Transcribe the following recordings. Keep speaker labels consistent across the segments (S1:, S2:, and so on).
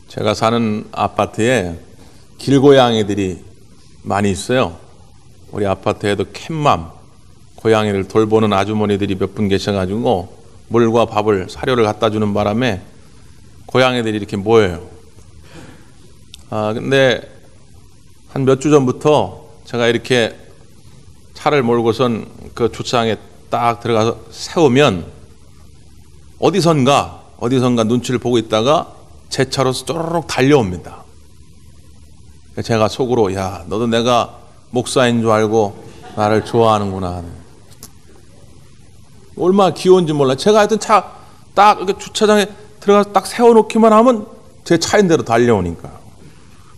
S1: 제가 사는 아파트에 길고양이들이 많이 있어요. 우리 아파트에도 캣맘, 고양이를 돌보는 아주머니들이 몇 분 계셔가지고 물과 밥을, 사료를 갖다 주는 바람에 고양이들이 이렇게 모여요. 근데 한 몇 주 전부터 제가 이렇게 차를 몰고선 그 주차장에 딱 들어가서 세우면 어디선가 눈치를 보고 있다가 제 차로 쪼르륵 달려옵니다. 제가 속으로, 야, 너도 내가 목사인 줄 알고 나를 좋아하는구나. 얼마나 귀여운지 몰라. 제가 하여튼 차 딱 이렇게 주차장에 들어가서 딱 세워놓기만 하면 제 차인 대로 달려오니까.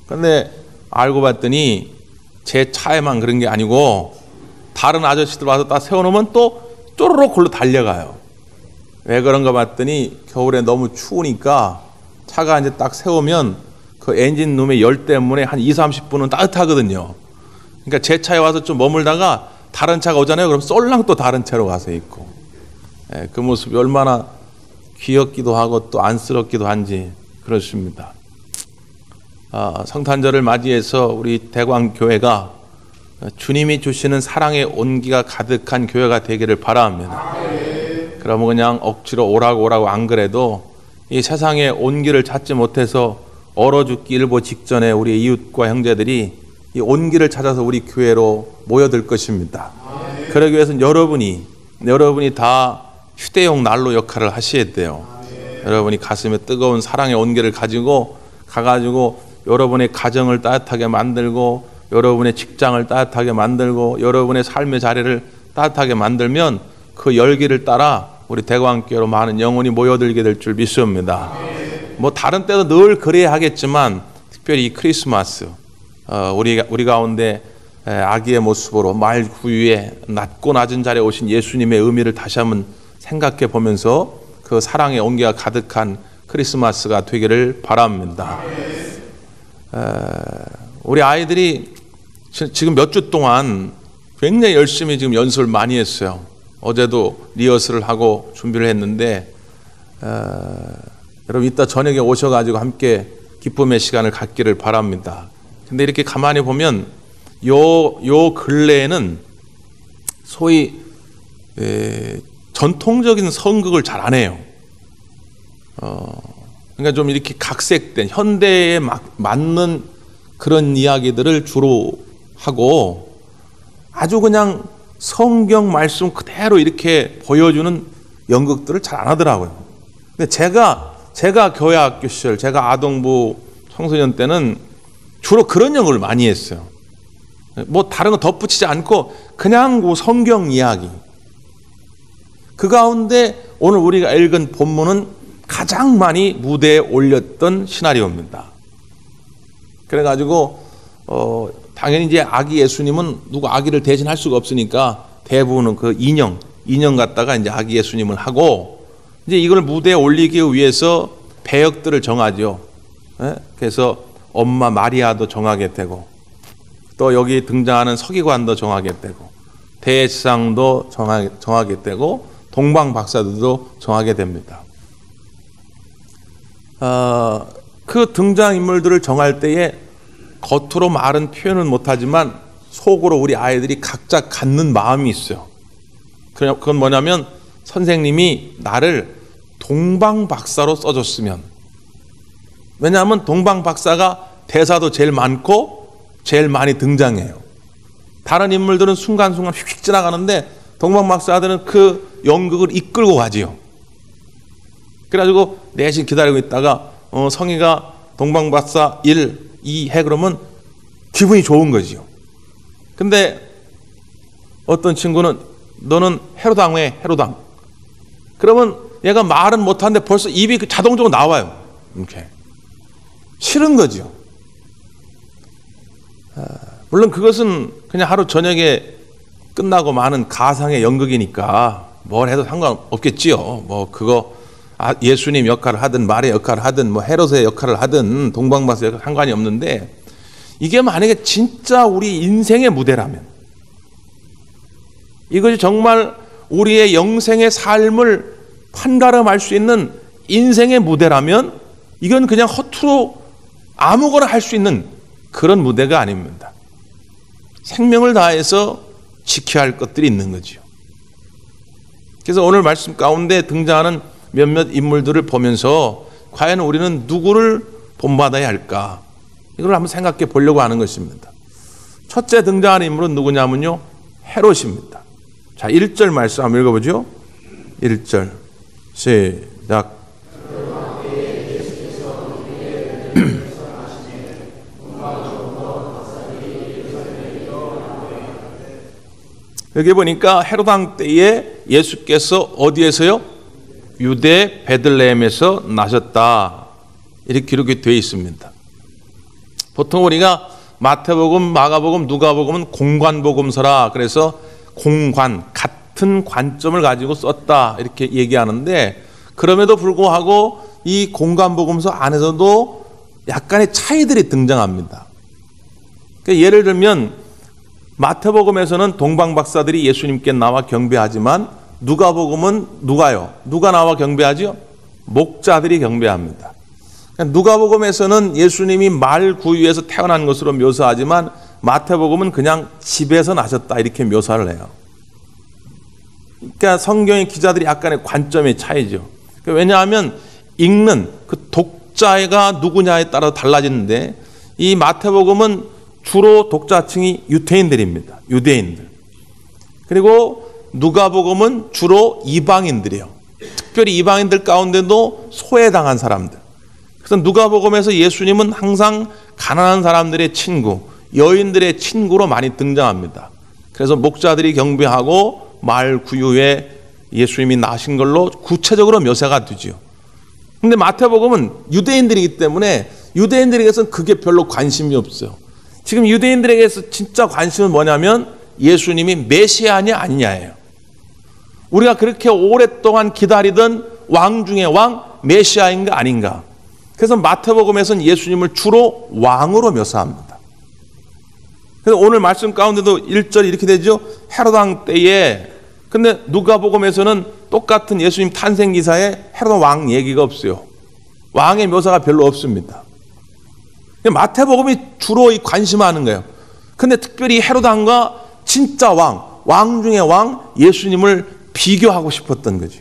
S1: 근데 알고 봤더니 제 차에만 그런 게 아니고 다른 아저씨들 와서 딱 세워놓으면 또 쪼르륵 걸로 달려가요. 왜 그런가 봤더니 겨울에 너무 추우니까 차가 이제 딱 세우면 그 엔진룸의 열 때문에 한 20-30분은 따뜻하거든요. 그러니까 제 차에 와서 좀 머물다가 다른 차가 오잖아요. 그럼 쏠랑 또 다른 차로 가서 있고. 그 모습이 얼마나 귀엽기도 하고 또 안쓰럽기도 한지 그렇습니다. 성탄절을 맞이해서 우리 대광교회가 주님이 주시는 사랑의 온기가 가득한 교회가 되기를 바랍니다. 그러면 그냥 억지로 오라고 안 그래도 이 세상의 온기를 찾지 못해서 얼어 죽기 일보 직전에 우리 이웃과 형제들이 이 온기를 찾아서 우리 교회로 모여들 것입니다. 그러기 위해서는 여러분이 다 휴대용 난로 역할을 하셔야 돼요. 여러분이 가슴에 뜨거운 사랑의 온기를 가지고 가가지고 여러분의 가정을 따뜻하게 만들고 여러분의 직장을 따뜻하게 만들고 여러분의 삶의 자리를 따뜻하게 만들면 그 열기를 따라 우리 대광교회로 많은 영혼이 모여들게 될 줄 믿습니다. 뭐 다른 때도 늘 그래야 하겠지만 특별히 이 크리스마스 우리 가운데 아기의 모습으로 말 구유에 낮고 낮은 자리에 오신 예수님의 의미를 다시 한번 생각해 보면서 그 사랑의 온기가 가득한 크리스마스가 되기를 바랍니다. 우리 아이들이 지금 몇 주 동안 굉장히 열심히 지금 연습을 많이 했어요. 어제도 리허설을 하고 준비를 했는데 여러분 이따 저녁에 오셔가지고 함께 기쁨의 시간을 갖기를 바랍니다. 근데 이렇게 가만히 보면 요 근래에는 소위 전통적인 선극을 잘 안 해요. 그러니까 좀 이렇게 각색된 현대에 맞는 그런 이야기들을 주로 하고 아주 그냥 성경 말씀 그대로 이렇게 보여주는 연극들을 잘 안 하더라고요. 근데 제가 교회 학교 시절, 제가 아동부 청소년 때는 주로 그런 연극을 많이 했어요. 뭐 다른 거 덧붙이지 않고 그냥 그 성경 이야기. 그 가운데 오늘 우리가 읽은 본문은 가장 많이 무대에 올렸던 시나리오입니다. 그래가지고 당연히 이제 아기 예수님은 누구 아기를 대신할 수가 없으니까 대부분은 그 인형 갖다가 이제 아기 예수님을 하고 이제 이걸 무대에 올리기 위해서 배역들을 정하죠. 그래서 엄마 마리아도 정하게 되고 또 여기 등장하는 서기관도 정하게 되고 대제사장도 정하게 되고 동방 박사들도 정하게 됩니다. 그 등장인물들을 정할 때에 겉으로 말은 표현은 못하지만 속으로 우리 아이들이 각자 갖는 마음이 있어요. 그건 뭐냐면 선생님이 나를 동방 박사로 써줬으면, 왜냐하면 동방 박사가 대사도 제일 많고 제일 많이 등장해요. 다른 인물들은 순간순간 휙휙 지나가는데 동방 박사들은 그 연극을 이끌고 가지요. 그래가지고 내심 기다리고 있다가 성희가 동방 박사 1, 2 해 그러면 기분이 좋은 거지요. 근데 어떤 친구는 너는 헤로당 해, 헤로당. 그러면 얘가 말은 못하는데 벌써 입이 자동적으로 나와요. 이렇게. 싫은 거죠. 물론 그것은 그냥 하루 저녁에 끝나고 마는 가상의 연극이니까 뭘 해도 상관없겠지요. 뭐 그거 예수님 역할을 하든 말의 역할을 하든 뭐 헤롯의 역할을 하든 동방박사 역할 상관이 없는데, 이게 만약에 진짜 우리 인생의 무대라면, 이것이 정말 우리의 영생의 삶을 판가름할 수 있는 인생의 무대라면 이건 그냥 허투루 아무거나 할 수 있는 그런 무대가 아닙니다. 생명을 다해서 지켜야 할 것들이 있는 거죠. 그래서 오늘 말씀 가운데 등장하는 몇몇 인물들을 보면서 과연 우리는 누구를 본받아야 할까? 이걸 한번 생각해 보려고 하는 것입니다. 첫째 등장하는 인물은 누구냐면요, 헤롯입니다. 자, 1절 말씀 한번 읽어보죠. 1절 시작. 여기 보니까 헤롯 왕 때에 예수께서 어디에서요? 유대 베들레헴에서 나셨다, 이렇게 기록이 되어 있습니다. 보통 우리가 마태복음, 마가복음, 누가복음은 공관복음서라, 그래서 공관, 같은 관점을 가지고 썼다 이렇게 얘기하는데, 그럼에도 불구하고 이 공관복음서 안에서도 약간의 차이들이 등장합니다. 그러니까 예를 들면 마태복음에서는 동방박사들이 예수님께 나와 경배하지만 누가복음은 누가 나와 경배하죠? 목자들이 경배합니다. 누가복음에서는 예수님이 말 구유에서 태어난 것으로 묘사하지만 마태복음은 그냥 집에서 나셨다 이렇게 묘사를 해요. 그러니까 성경의 기자들이 약간의 관점의 차이죠. 왜냐하면 읽는 그 독자가 누구냐에 따라 달라지는데, 이 마태복음은 주로 독자층이 유대인들입니다. 유대인들. 그리고 누가복음은 주로 이방인들이에요. 특별히 이방인들 가운데도 소외당한 사람들. 그래서 누가복음에서 예수님은 항상 가난한 사람들의 친구, 여인들의 친구로 많이 등장합니다. 그래서 목자들이 경배하고 말 구유에 예수님이 나신 걸로 구체적으로 묘사가 되죠. 근데 마태복음은 유대인들이기 때문에 유대인들에게서는 그게 별로 관심이 없어요. 지금 유대인들에게서 진짜 관심은 뭐냐면 예수님이 메시아냐 아니냐예요. 우리가 그렇게 오랫동안 기다리던 왕 중의 왕, 메시아인가 아닌가. 그래서 마태복음에서는 예수님을 주로 왕으로 묘사합니다. 그래서 오늘 말씀 가운데도 1절이 이렇게 되죠. 헤롯 왕 때에. 근데 누가복음에서는 똑같은 예수님 탄생 기사에 헤롯 왕 얘기가 없어요. 왕의 묘사가 별로 없습니다. 마태복음이 주로 관심하는 거예요. 근데 특별히 헤롯 왕과 진짜 왕 중의 왕 예수님을 비교하고 싶었던 거죠.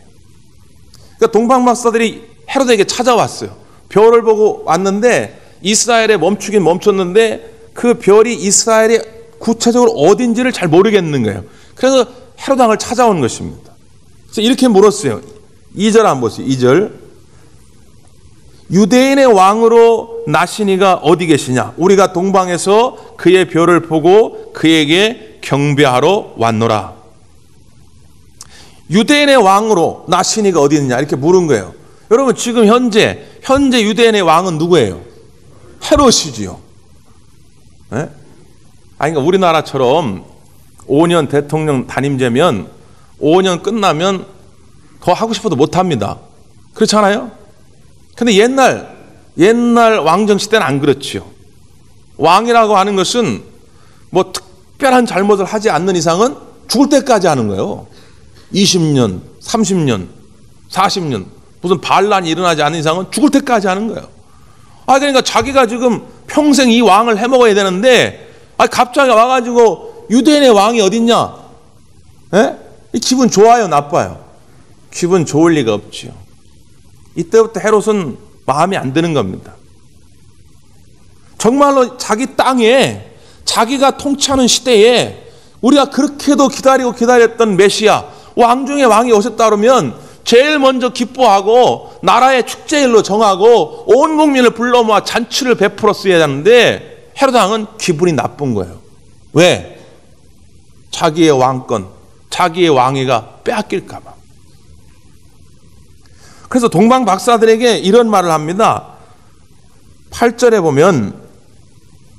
S1: 그러니까 동방박사들이 헤롯에게 찾아왔어요. 별을 보고 왔는데 이스라엘에 멈추긴 멈췄는데 그 별이 이스라엘의 구체적으로 어딘지를 잘 모르겠는 거예요. 그래서 헤롯 왕을 찾아온 것입니다. 그래서 이렇게 물었어요. 2절 한번 보세요. 2절. 유대인의 왕으로 나신 이가 어디 계시냐? 우리가 동방에서 그의 별을 보고 그에게 경배하러 왔노라. 유대인의 왕으로 나신 이가 어디 있느냐? 이렇게 물은 거예요. 여러분, 지금 현재 유대인의 왕은 누구예요? 헤롯이지요. 네? 그러니까 우리나라처럼 5년 대통령 단임제면 5년 끝나면 더 하고 싶어도 못합니다. 그렇지 않아요? 근데 옛날 왕정 시대는 안 그렇지요. 왕이라고 하는 것은 뭐 특별한 잘못을 하지 않는 이상은 죽을 때까지 하는 거예요. 20년, 30년, 40년 무슨 반란이 일어나지 않는 이상은 죽을 때까지 하는 거예요. 그러니까 자기가 지금 평생 이 왕을 해먹어야 되는데 갑자기 와가지고 유대인의 왕이 어딨냐? 기분 좋아요, 나빠요? 기분 좋을 리가 없지요. 이때부터 헤롯은 마음에 안 드는 겁니다. 정말로 자기 땅에 자기가 통치하는 시대에 우리가 그렇게도 기다렸던 메시아, 왕 중에 왕이 오셨다 그러면 제일 먼저 기뻐하고 나라의 축제일로 정하고 온 국민을 불러 모아 잔치를 베풀었어야 하는데 헤롯 왕은 기분이 나쁜 거예요. 왜? 자기의 왕권, 자기의 왕위가 빼앗길까 봐. 그래서 동방 박사들에게 이런 말을 합니다. 8절에 보면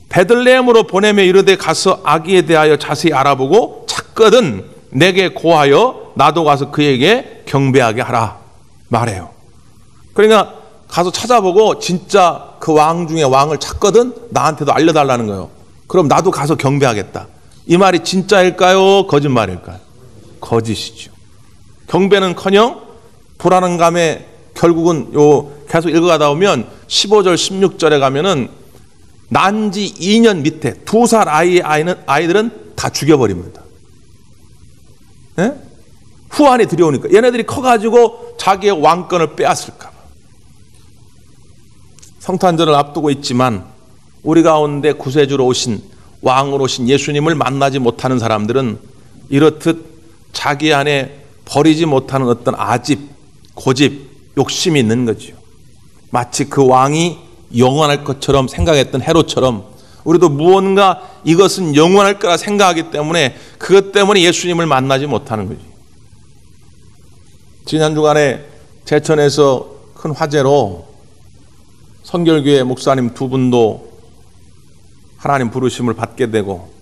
S1: 베들레헴으로 보내며 이르되 가서 아기에 대하여 자세히 알아보고 찾거든 내게 고하여 나도 가서 그에게 경배하게 하라 말해요. 그러니까 가서 찾아보고 진짜 그 왕 중에 왕을 찾거든 나한테도 알려달라는 거예요. 그럼 나도 가서 경배하겠다. 이 말이 진짜일까요? 거짓말일까요? 거짓이죠. 경배는커녕 불안한 감에 결국은 계속 읽어가다 보면 15절 16절에 가면은 난지 2년 밑에 2살 아이들은 다 죽여버립니다. 예? 후환이 들여오니까 얘네들이 커가지고 자기의 왕권을 빼앗을까 봐. 성탄절을 앞두고 있지만 우리 가운데 구세주로 오신, 왕으로 오신 예수님을 만나지 못하는 사람들은 이렇듯 자기 안에 버리지 못하는 어떤 아집, 고집, 욕심이 있는 거죠. 마치 그 왕이 영원할 것처럼 생각했던 헤롯처럼 우리도 무언가 이것은 영원할 거라 생각하기 때문에 그것 때문에 예수님을 만나지 못하는 거지. 지난 주간에 제천에서 큰 화재로 선결교회 목사님 2분도 하나님 부르심을 받게 되고,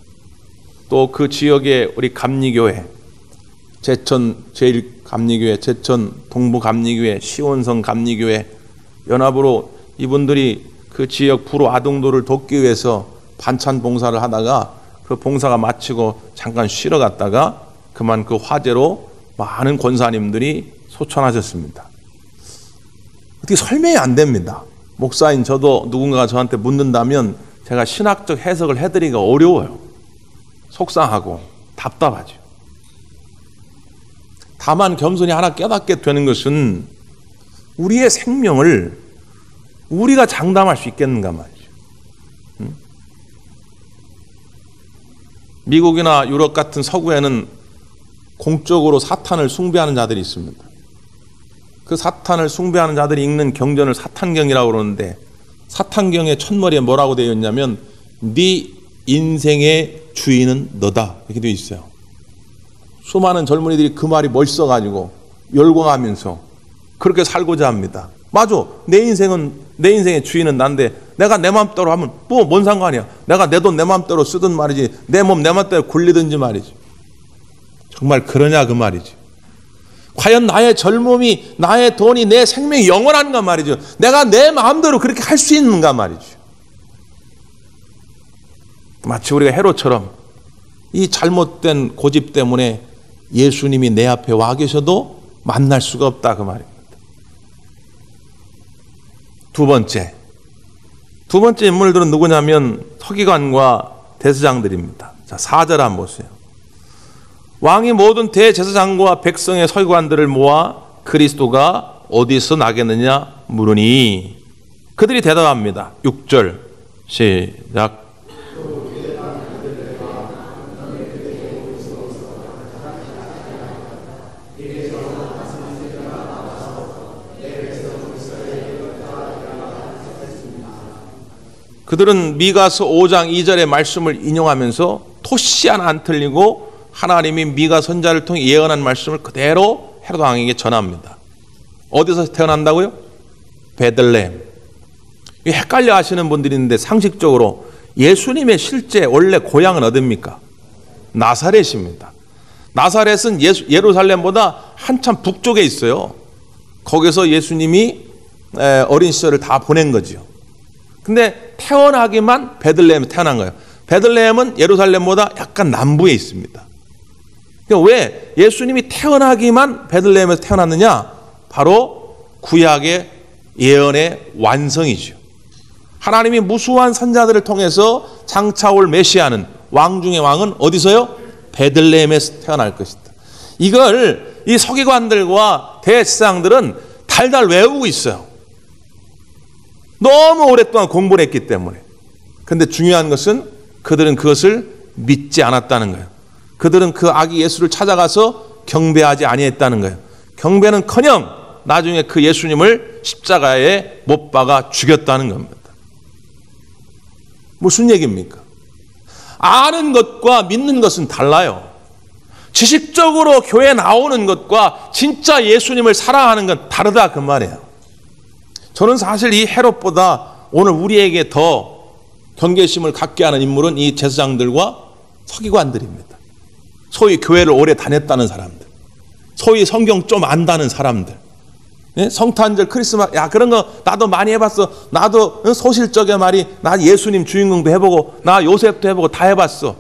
S1: 또 그 지역의 우리 감리교회, 제천 제1감리교회, 제천 동부감리교회, 시온성 감리교회 연합으로 이분들이 그 지역 불호 아동도를 돕기 위해서 반찬 봉사를 하다가 그 봉사가 마치고 잠깐 쉬러 갔다가 그만 그 화재로 많은 권사님들이 소천하셨습니다. 어떻게 설명이 안 됩니다. 목사인 저도 누군가가 저한테 묻는다면 제가 신학적 해석을 해드리기가 어려워요. 속상하고 답답하죠. 다만 겸손히 하나 깨닫게 되는 것은 우리의 생명을 우리가 장담할 수 있겠는가 말이죠. 미국이나 유럽 같은 서구에는 공적으로 사탄을 숭배하는 자들이 있습니다. 그 사탄을 숭배하는 자들이 읽는 경전을 사탄경이라고 그러는데, 사탄경의 첫머리에 뭐라고 되어 있냐면 네 인생의 주인은 너다 이렇게 되어 있어요. 수많은 젊은이들이 그 말이 멋있어가지고 열광하면서 그렇게 살고자 합니다. 맞아, 내 인생의 주인은 난데 내가 내 마음대로 하면 뭐 뭔 상관이야. 내가 내 돈 내 마음대로 쓰든 말이지, 내 몸 내 마음대로 굴리든지 말이지. 정말 그러냐 그 말이지. 과연 나의 젊음이, 나의 돈이, 내 생명이 영원한가 말이죠. 내가 내 마음대로 그렇게 할 수 있는가 말이죠. 마치 우리가 헤롯처럼 이 잘못된 고집 때문에 예수님이 내 앞에 와 계셔도 만날 수가 없다 그 말입니다. 두 번째 인물들은 누구냐면 서기관과 대제사장들입니다. 자, 4절 한번 보세요. 왕이 모든 대제사장과 백성의 서기관들을 모아 그리스도가 어디서 나겠느냐 물으니 그들이 대답합니다. 6절 시작. 그들은 미가서 5장 2절의 말씀을 인용하면서 토시 하나 안 틀리고 하나님이 미가 선자를 통해 예언한 말씀을 그대로 헤롯 왕에게 전합니다. 어디서 태어난다고요? 베들레헴. 헷갈려 하시는 분들이 있는데 상식적으로 예수님의 실제 원래 고향은 어디입니까? 나사렛입니다. 나사렛은 예루살렘보다 한참 북쪽에 있어요. 거기서 예수님이 어린 시절을 다 보낸 거죠. 근데 태어나기만 베들레헴에 태어난 거예요. 베들레헴은 예루살렘보다 약간 남부에 있습니다. 그러니까 왜 예수님이 태어나기만 베들레헴에서 태어났느냐? 바로 구약의 예언의 완성이죠. 하나님이 무수한 선자들을 통해서 장차올 메시아는, 왕 중의 왕은 어디서요? 베들레헴에서 태어날 것이다. 이걸 이 서기관들과 대제사장들은 달달 외우고 있어요. 너무 오랫동안 공부를 했기 때문에. 그런데 중요한 것은 그들은 그것을 믿지 않았다는 거예요. 그들은 그 아기 예수를 찾아가서 경배하지 아니했다는 거예요. 경배는커녕 나중에 그 예수님을 십자가에 못 박아 죽였다는 겁니다. 무슨 얘기입니까? 아는 것과 믿는 것은 달라요. 지식적으로 교회 나오는 것과 진짜 예수님을 사랑하는 건 다르다 그 말이에요. 저는 사실 이 헤롯보다 오늘 우리에게 더 경계심을 갖게 하는 인물은 이 제사장들과 서기관들입니다. 소위 교회를 오래 다녔다는 사람들, 소위 성경 좀 안다는 사람들, 성탄절, 크리스마스, 야 그런 거 나도 많이 해봤어. 나도 소실적의 말이, 나 예수님 주인공도 해보고 나 요셉도 해보고 다 해봤어.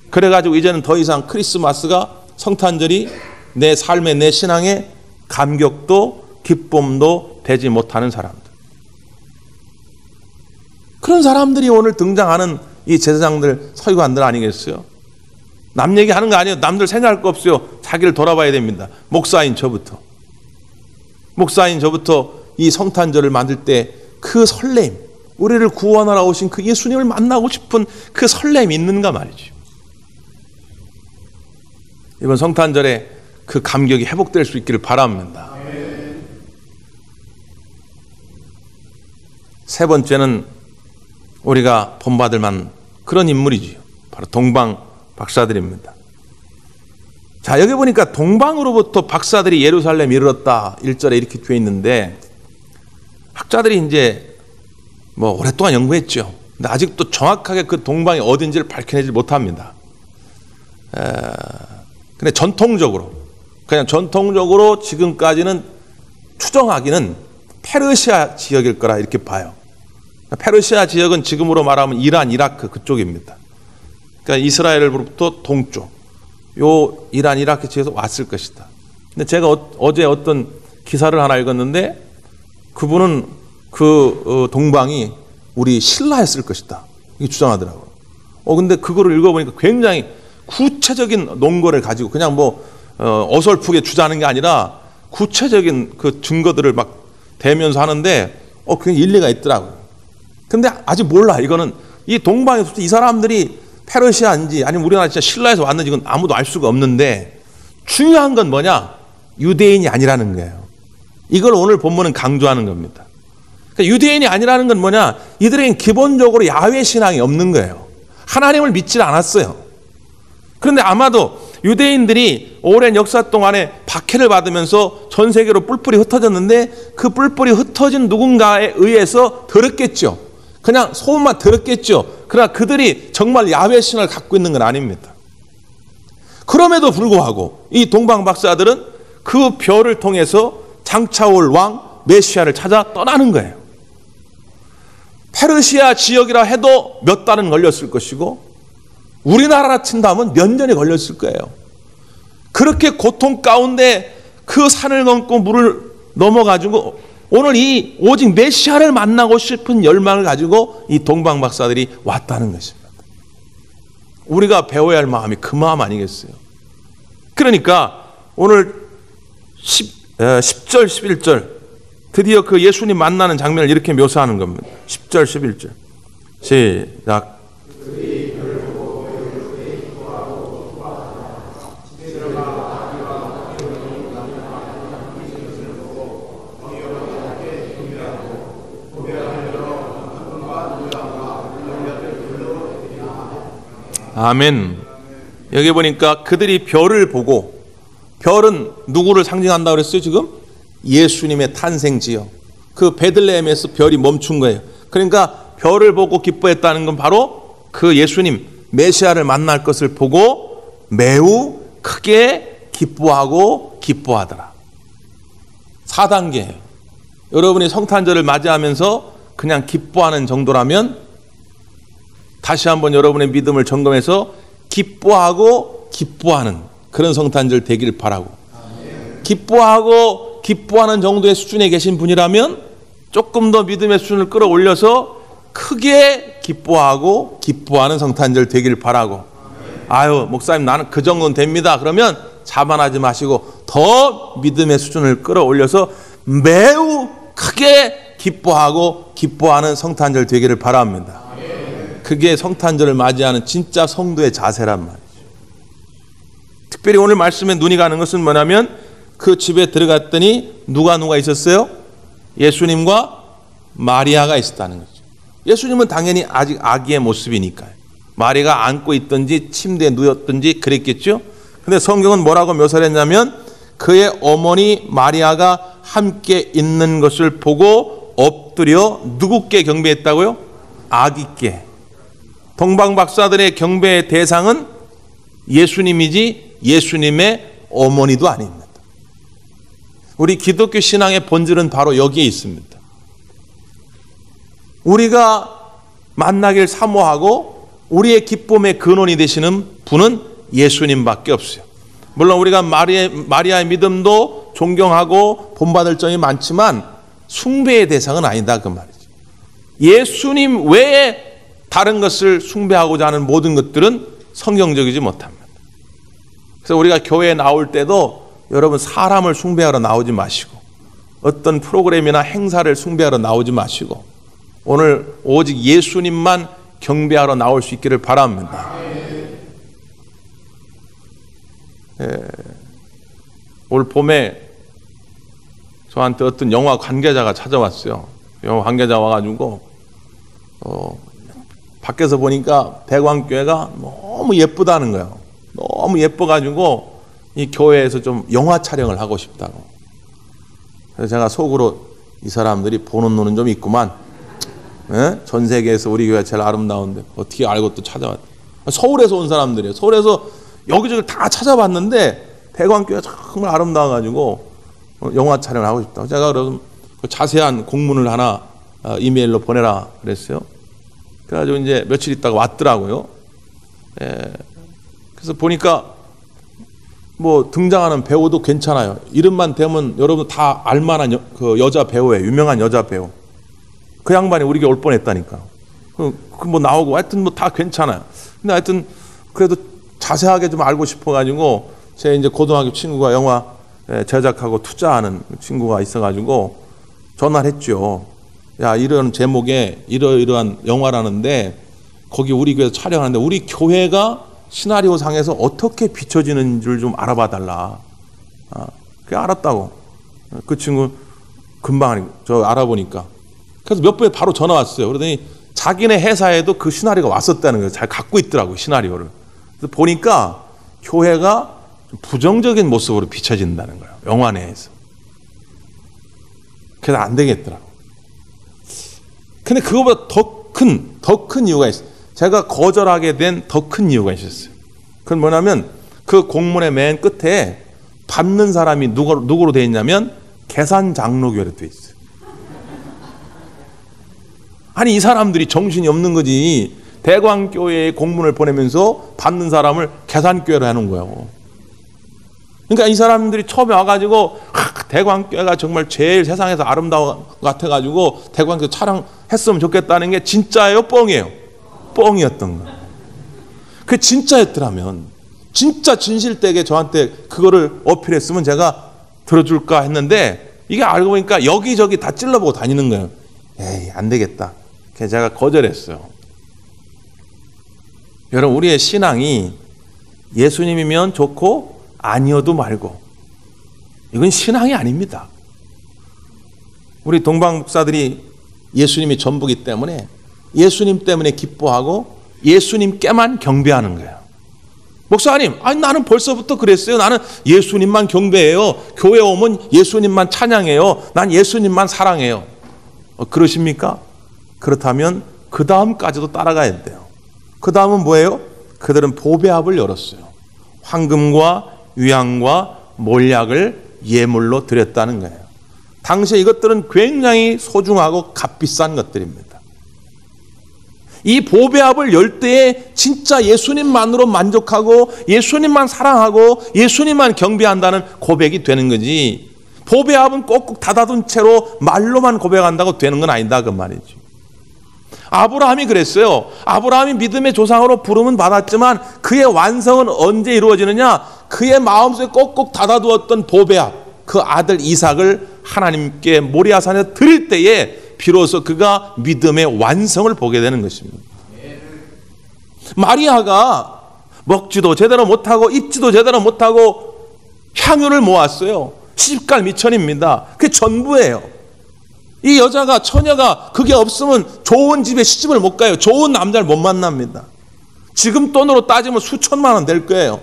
S1: 그래가지고 이제는 더 이상 크리스마스가, 성탄절이 내 삶의, 내 신앙의 감격도 기쁨도 되지 못하는 사람들. 그런 사람들이 오늘 등장하는 이 제사장들, 서기관들 아니겠어요? 남 얘기하는 거 아니에요. 남들 생각할 거 없어요. 자기를 돌아봐야 됩니다. 목사인 저부터 이 성탄절을 만들 때 그 설렘, 우리를 구원하러 오신 그 예수님을 만나고 싶은 그 설렘이 있는가 말이죠. 이번 성탄절에 그 감격이 회복될 수 있기를 바랍니다. 세 번째는 우리가 본받을 만한 그런 인물이지요. 바로 동방 박사들입니다. 자, 여기 보니까 동방으로부터 박사들이 예루살렘에 이르렀다 1절에 이렇게 되어 있는데, 학자들이 이제 뭐 오랫동안 연구했죠. 근데 아직도 정확하게 그 동방이 어딘지를 밝혀내지 못합니다. 근데 전통적으로 지금까지는 추정하기는 페르시아 지역일 거라 이렇게 봐요. 페르시아 지역은 지금으로 말하면 이란, 이라크 그쪽입니다. 그러니까 이스라엘로부터 동쪽, 요 이란, 이라크 지역에서 왔을 것이다. 근데 제가 어제 어떤 기사를 하나 읽었는데, 그분은 그 동방이 우리 신라였을 것이다 이렇게 주장하더라고요. 근데 그거를 읽어보니까 굉장히 구체적인 논거를 가지고 그냥 뭐 어설프게 주장하는 게 아니라 구체적인 그 증거들을 막 대면서 하는데 굉장히 일리가 있더라고요. 근데 아직 몰라. 이거는 이 동방에 이 사람들이 페르시아인지 아니면 우리나라 진짜 신라에서 왔는지 이건 아무도 알 수가 없는데, 중요한 건 뭐냐? 유대인이 아니라는 거예요. 이걸 오늘 본문은 강조하는 겁니다. 그러니까 유대인이 아니라는 건 뭐냐? 이들에겐 기본적으로 야훼 신앙이 없는 거예요. 하나님을 믿지 않았어요. 그런데 아마도 유대인들이 오랜 역사 동안에 박해를 받으면서 전 세계로 뿔뿔이 흩어졌는데, 그 뿔뿔이 흩어진 누군가에 의해서 들었겠죠. 그냥 소문만 들었겠죠. 그러나 그들이 정말 야훼 신을 갖고 있는 건 아닙니다. 그럼에도 불구하고 이 동방 박사들은 그 별을 통해서 장차올 왕 메시아를 찾아 떠나는 거예요. 페르시아 지역이라 해도 몇 달은 걸렸을 것이고, 우리나라라 친다면 몇 년이 걸렸을 거예요. 그렇게 고통 가운데 그 산을 넘고 물을 넘어가지고 오늘 이 오직 메시아를 만나고 싶은 열망을 가지고 이 동방 박사들이 왔다는 것입니다. 우리가 배워야 할 마음이 그 마음 아니겠어요? 그러니까 오늘 10절, 11절 드디어 그 예수님 만나는 장면을 이렇게 묘사하는 겁니다. 10절, 11절 시작. 아멘. 여기 보니까 그들이 별을 보고, 별은 누구를 상징한다고 그랬어요 지금? 예수님의 탄생지요. 그 베들레헴에서 별이 멈춘 거예요. 그러니까 별을 보고 기뻐했다는 건 바로 그 예수님 메시아를 만날 것을 보고 매우 크게 기뻐하고 기뻐하더라. 4단계예요. 여러분이 성탄절을 맞이하면서 그냥 기뻐하는 정도라면 다시 한번 여러분의 믿음을 점검해서 기뻐하고 기뻐하는 그런 성탄절 되기를 바라고, 기뻐하고 기뻐하는 정도의 수준에 계신 분이라면 조금 더 믿음의 수준을 끌어올려서 크게 기뻐하고 기뻐하는 성탄절 되기를 바라고, 아유 목사님 나는 그 정도는 됩니다. 그러면 자만하지 마시고 더 믿음의 수준을 끌어올려서 매우 크게 기뻐하고 기뻐하는 성탄절 되기를 바랍니다. 그게 성탄절을 맞이하는 진짜 성도의 자세란 말이죠. 특별히 오늘 말씀에 눈이 가는 것은 뭐냐면, 그 집에 들어갔더니 누가 있었어요? 예수님과 마리아가 있었다는 거죠. 예수님은 당연히 아직 아기의 모습이니까요. 마리아가 안고 있든지 침대에 누웠든지 그랬겠죠. 근데 성경은 뭐라고 묘사를 했냐면, 그의 어머니 마리아가 함께 있는 것을 보고 엎드려 누구께 경배했다고요? 아기께. 동방 박사들의 경배의 대상은 예수님이지 예수님의 어머니도 아닙니다. 우리 기독교 신앙의 본질은 바로 여기에 있습니다. 우리가 만나길 사모하고 우리의 기쁨의 근원이 되시는 분은 예수님밖에 없어요. 물론 우리가 마리아의 믿음도 존경하고 본받을 점이 많지만 숭배의 대상은 아니다 그 말이죠. 예수님 외에 다른 것을 숭배하고자 하는 모든 것들은 성경적이지 못합니다. 그래서 우리가 교회에 나올 때도 여러분 사람을 숭배하러 나오지 마시고 어떤 프로그램이나 행사를 숭배하러 나오지 마시고 오늘 오직 예수님만 경배하러 나올 수 있기를 바랍니다. 올 봄에 저한테 어떤 영화 관계자가 찾아왔어요. 영화 관계자 와가지고 밖에서 보니까 대광교회가 너무 예쁘다는 거예요. 너무 예뻐가지고 이 교회에서 좀 영화 촬영을 하고 싶다고. 그래서 제가 속으로 이 사람들이 보는 눈은 좀 있구만. 전 세계에서 우리 교회가 제일 아름다운데 어떻게 알고 또 찾아왔. 서울에서 온 사람들이에요. 서울에서 여기저기 다 찾아봤는데 대광교회가 정말 아름다워가지고 영화 촬영을 하고 싶다고. 제가 그럼 자세한 공문을 하나 이메일로 보내라 그랬어요. 그래가지고 이제 며칠 있다가 왔더라고요. 그래서 보니까 뭐 등장하는 배우도 괜찮아요. 이름만 대면 여러분 다 알만한 그 여자 배우예요. 유명한 여자 배우. 그 양반이 우리 교회 올 뻔했다니까. 뭐 나오고 하여튼 뭐 다 괜찮아요. 근데 하여튼 그래도 자세하게 좀 알고 싶어가지고 제 이제 고등학교 친구가 영화 제작하고 투자하는 친구가 있어가지고 전화를 했죠. 야, 이런 제목의 이러이러한 영화라는데 거기 우리 교회에서 촬영하는데 우리 교회가 시나리오 상에서 어떻게 비춰지는 줄 좀 알아봐 달라. 그게 알았다고. 그 친구 금방 저 알아보니까. 그래서 몇 번에 바로 전화 왔어요. 그러더니 자기네 회사에도 그 시나리오가 왔었다는 거예요. 잘 갖고 있더라고요, 시나리오를. 그래서 보니까 교회가 부정적인 모습으로 비춰진다는 거예요. 영화 내에서. 그래서 안 되겠더라고. 근데 그거보다 더 큰 이유가 있어요. 제가 거절하게 된 더 큰 이유가 있었어요. 그건 뭐냐면 그 공문의 맨 끝에 받는 사람이 누구로 되어 있냐면 계산장로교회로 되어 있어요. 아니 이 사람들이 정신이 없는 거지. 대광교회에 공문을 보내면서 받는 사람을 계산교회로 해놓은 거예요. 그러니까 이 사람들이 처음에 와가지고 대광교회가 정말 제일 세상에서 아름다운 것 같아가지고 대광교회 촬영했으면 좋겠다는 게 진짜예요? 뻥이에요? 뻥이었던 거예요. 그게 진짜였더라면 진짜 진실되게 저한테 그거를 어필했으면 제가 들어줄까 했는데 이게 알고 보니까 여기저기 다 찔러보고 다니는 거예요. 에이 안 되겠다. 그래서 제가 거절했어요. 여러분 우리의 신앙이 예수님이면 좋고 아니어도 말고 이건 신앙이 아닙니다. 우리 동방 목사들이 예수님이 전부기 때문에 예수님 때문에 기뻐하고 예수님께만 경배하는 거예요. 목사님, 아니 나는 벌써부터 그랬어요. 나는 예수님만 경배해요. 교회 오면 예수님만 찬양해요. 난 예수님만 사랑해요. 그러십니까? 그렇다면 그 다음까지도 따라가야 돼요. 그 다음은 뭐예요? 그들은 보배합을 열었어요. 황금과 유향과 몰약을 예물로 드렸다는 거예요. 당시에 이것들은 굉장히 소중하고 값비싼 것들입니다. 이 보배합을 열 때에 진짜 예수님만으로 만족하고 예수님만 사랑하고 예수님만 경배한다는 고백이 되는 거지. 보배합은 꼭꼭 닫아둔 채로 말로만 고백한다고 되는 건 아니다 그 말이죠. 아브라함이 그랬어요. 아브라함이 믿음의 조상으로 부름은 받았지만 그의 완성은 언제 이루어지느냐? 그의 마음속에 꼭꼭 닫아두었던 보배합, 그 아들 이삭을 하나님께 모리아산에 드릴 때에 비로소 그가 믿음의 완성을 보게 되는 것입니다. 마리아가 먹지도 제대로 못하고 입지도 제대로 못하고 향유를 모았어요. 시집갈 미천입니다. 그게 전부예요. 이 여자가 처녀가 그게 없으면 좋은 집에 시집을 못 가요. 좋은 남자를 못 만납니다. 지금 돈으로 따지면 수천만 원 될 거예요.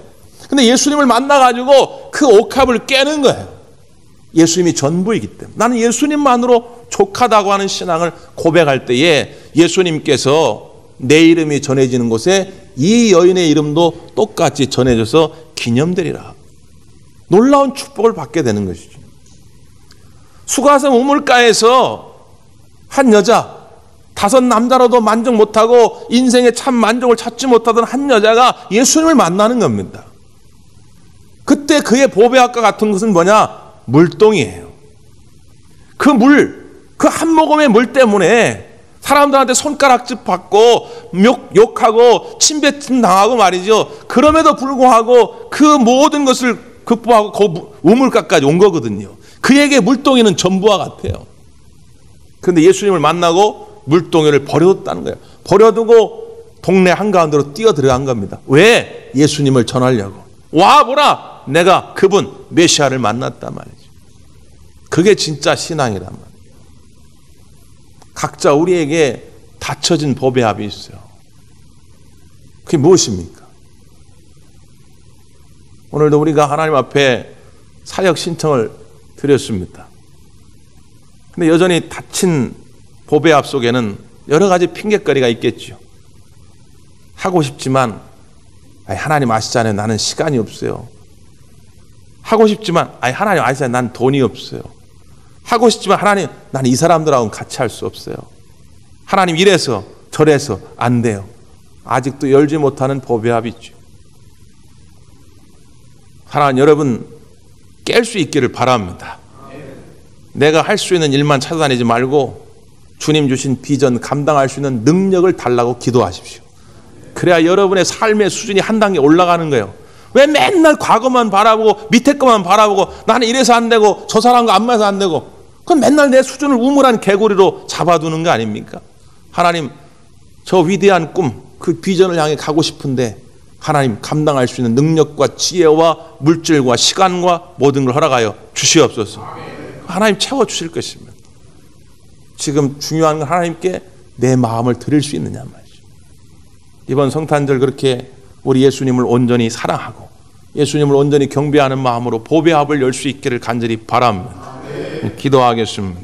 S1: 근데 예수님을 만나가지고 그 옥합을 깨는 거예요. 예수님이 전부이기 때문에. 나는 예수님만으로 족하다고 하는 신앙을 고백할 때에 예수님께서 내 이름이 전해지는 곳에 이 여인의 이름도 똑같이 전해져서 기념되리라. 놀라운 축복을 받게 되는 것이죠. 수가성 우물가에서 한 여자, 5 남자로도 만족 못하고 인생에 참 만족을 찾지 못하던 한 여자가 예수님을 만나는 겁니다. 그때 그의 보배합과 같은 것은 뭐냐? 물동이에요. 그 한 모금의 물 때문에 사람들한테 손가락질 받고 욕하고 침뱉음 당하고 말이죠. 그럼에도 불구하고 그 모든 것을 극복하고 그 우물가까지 온 거거든요. 그에게 물동이는 전부와 같아요. 그런데 예수님을 만나고 물동이를 버려뒀다는 거예요. 버려두고 동네 한가운데로 뛰어 들어간 겁니다. 왜? 예수님을 전하려고. 와보라, 내가 그분 메시아를 만났단 말이죠. 그게 진짜 신앙이란 말이에요. 각자 우리에게 닫혀진 법의 합이 있어요. 그게 무엇입니까? 오늘도 우리가 하나님 앞에 사역 신청을 드렸습니다. 근데 여전히 닫힌 법의 합 속에는 여러 가지 핑계거리가 있겠죠. 하고 싶지만 하나님 아시잖아요. 나는 시간이 없어요. 하고 싶지만 하나님 아시잖아요. 난 돈이 없어요. 하고 싶지만 하나님 나는 이 사람들하고는 같이 할 수 없어요. 하나님 이래서 저래서 안 돼요. 아직도 열지 못하는 법의 합이 있죠. 하나님 여러분 깰 수 있기를 바랍니다. 내가 할 수 있는 일만 찾아다니지 말고 주님 주신 비전 감당할 수 있는 능력을 달라고 기도하십시오. 그래야 여러분의 삶의 수준이 한 단계 올라가는 거예요. 왜 맨날 과거만 바라보고 밑에 것만 바라보고 나는 이래서 안 되고 저 사람과 안 맞아서 안 되고 그건 맨날 내 수준을 우물한 개구리로 잡아두는 거 아닙니까? 하나님 저 위대한 꿈, 그 비전을 향해 가고 싶은데 하나님 감당할 수 있는 능력과 지혜와 물질과 시간과 모든 걸 허락하여 주시옵소서. 하나님 채워주실 것입니다. 지금 중요한 건 하나님께 내 마음을 드릴 수 있느냐 말이죠. 이번 성탄절 그렇게 우리 예수님을 온전히 사랑하고 예수님을 온전히 경배하는 마음으로 보배 합을 열 수 있기를 간절히 바랍니다. 기도하겠습니다.